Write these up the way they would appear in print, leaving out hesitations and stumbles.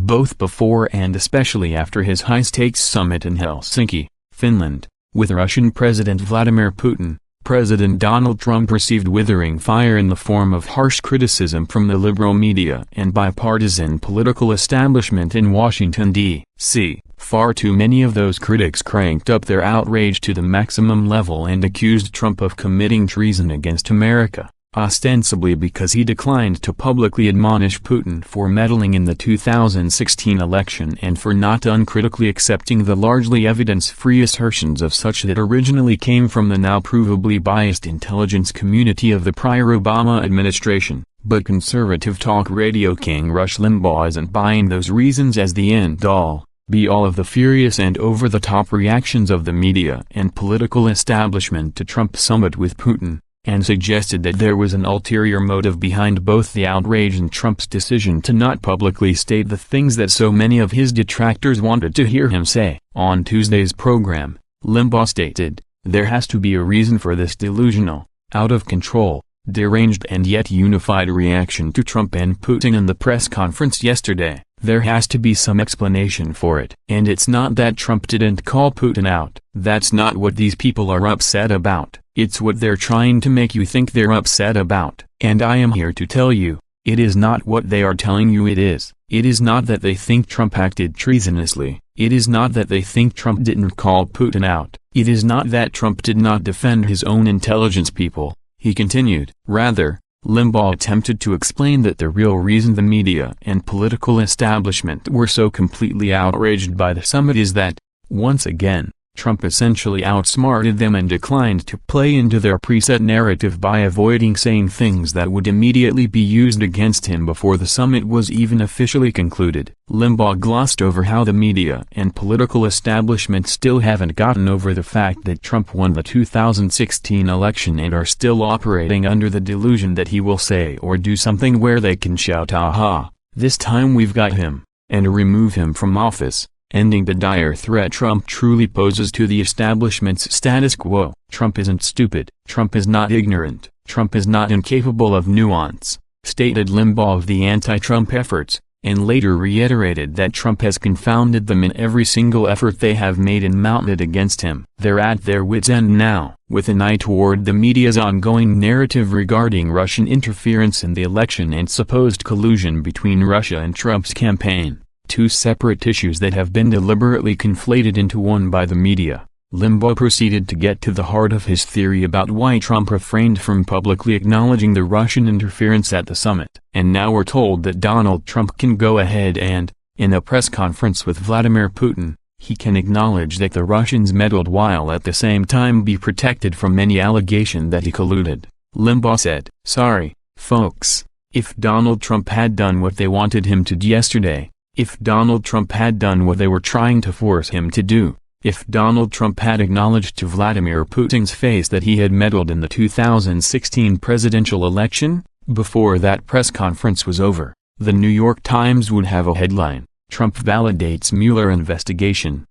both before and especially after his high-stakes summit in Helsinki, Finland, with Russian President Vladimir Putin. President Donald Trump received withering fire in the form of harsh criticism from the liberal media and bipartisan political establishment in Washington, D.C. Far too many of those critics cranked up their outrage to the maximum level and accused Trump of committing treason against America, ostensibly because he declined to publicly admonish Putin for meddling in the 2016 election and for not uncritically accepting the largely evidence-free assertions of such that originally came from the now-provably biased intelligence community of the prior Obama administration. But conservative talk radio king Rush Limbaugh isn't buying those reasons as the end-all, be-all of the furious and over-the-top reactions of the media and political establishment to Trump's summit with Putin, and suggested that there was an ulterior motive behind both the outrage and Trump's decision to not publicly state the things that so many of his detractors wanted to hear him say. On Tuesday's program, Limbaugh stated, "There has to be a reason for this delusional, out of control, deranged and yet unified reaction to Trump and Putin in the press conference yesterday. There has to be some explanation for it. And it's not that Trump didn't call Putin out. That's not what these people are upset about. It's what they're trying to make you think they're upset about. And I am here to tell you, it is not what they are telling you it is. It is not that they think Trump acted treasonously. It is not that they think Trump didn't call Putin out. It is not that Trump did not defend his own intelligence people," he continued. Rather, Limbaugh attempted to explain that the real reason the media and political establishment were so completely outraged by the summit is that, once again, Trump essentially outsmarted them and declined to play into their preset narrative by avoiding saying things that would immediately be used against him before the summit was even officially concluded. Limbaugh glossed over how the media and political establishment still haven't gotten over the fact that Trump won the 2016 election and are still operating under the delusion that he will say or do something where they can shout "Aha, this time we've got him," and remove him from office, ending the dire threat Trump truly poses to the establishment's status quo. Trump isn't stupid. Trump is not ignorant. Trump is not incapable of nuance, stated Limbaugh of the anti-Trump efforts, and later reiterated that Trump has confounded them in every single effort they have made and mounted against him. They're at their wits' end now, with an eye toward the media's ongoing narrative regarding Russian interference in the election and supposed collusion between Russia and Trump's campaign. Two separate issues that have been deliberately conflated into one by the media. Limbaugh proceeded to get to the heart of his theory about why Trump refrained from publicly acknowledging the Russian interference at the summit. And now we're told that Donald Trump can go ahead and, in a press conference with Vladimir Putin, he can acknowledge that the Russians meddled while at the same time be protected from any allegation that he colluded. Limbaugh said, "Sorry, folks, if Donald Trump had done what they wanted him to do yesterday, if Donald Trump had done what they were trying to force him to do, if Donald Trump had acknowledged to Vladimir Putin's face that he had meddled in the 2016 presidential election, before that press conference was over, the New York Times would have a headline, 'Trump validates Mueller investigation'.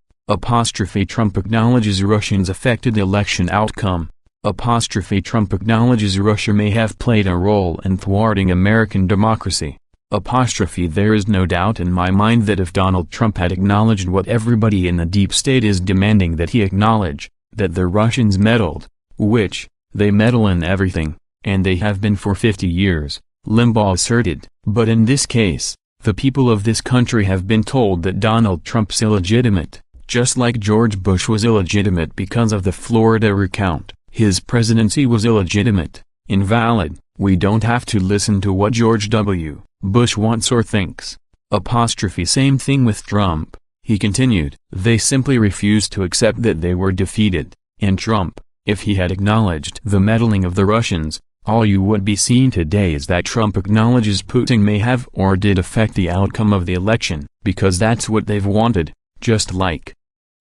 Trump acknowledges Russians affected election outcome. Trump acknowledges Russia may have played a role in thwarting American democracy. There is no doubt in my mind that if Donald Trump had acknowledged what everybody in the deep state is demanding that he acknowledge, that the Russians meddled, which, they meddle in everything, and they have been for 50 years, Limbaugh asserted. But in this case, the people of this country have been told that Donald Trump's illegitimate, just like George Bush was illegitimate because of the Florida recount. His presidency was illegitimate, invalid. We don't have to listen to what George W. Bush wants or thinks. Same thing with Trump, he continued. They simply refused to accept that they were defeated. And Trump, if he had acknowledged the meddling of the Russians, all you would be seeing today is that Trump acknowledges Putin may have or did affect the outcome of the election, because that's what they've wanted, just like.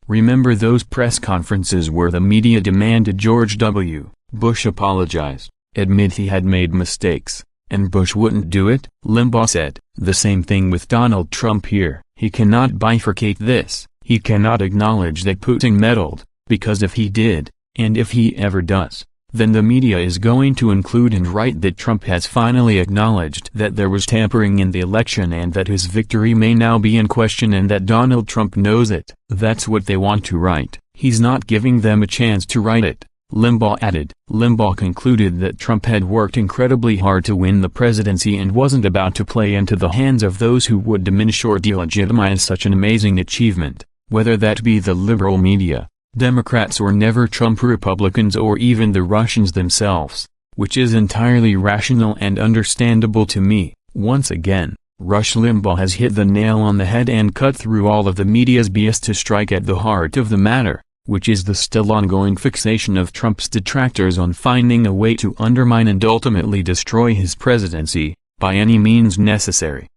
Remember those press conferences where the media demanded George W. Bush apologize, admit he had made mistakes, and Bush wouldn't do it? Limbaugh said, the same thing with Donald Trump here. He cannot bifurcate this. He cannot acknowledge that Putin meddled, because if he did, and if he ever does, then the media is going to include and write that Trump has finally acknowledged that there was tampering in the election and that his victory may now be in question and that Donald Trump knows it. That's what they want to write. He's not giving them a chance to write it, Limbaugh added. Limbaugh concluded that Trump had worked incredibly hard to win the presidency and wasn't about to play into the hands of those who would diminish or delegitimize such an amazing achievement, whether that be the liberal media, Democrats or never-Trump Republicans or even the Russians themselves, which is entirely rational and understandable to me. Once again, Rush Limbaugh has hit the nail on the head and cut through all of the media's BS to strike at the heart of the matter, which is the still ongoing fixation of Trump's detractors on finding a way to undermine and ultimately destroy his presidency, by any means necessary.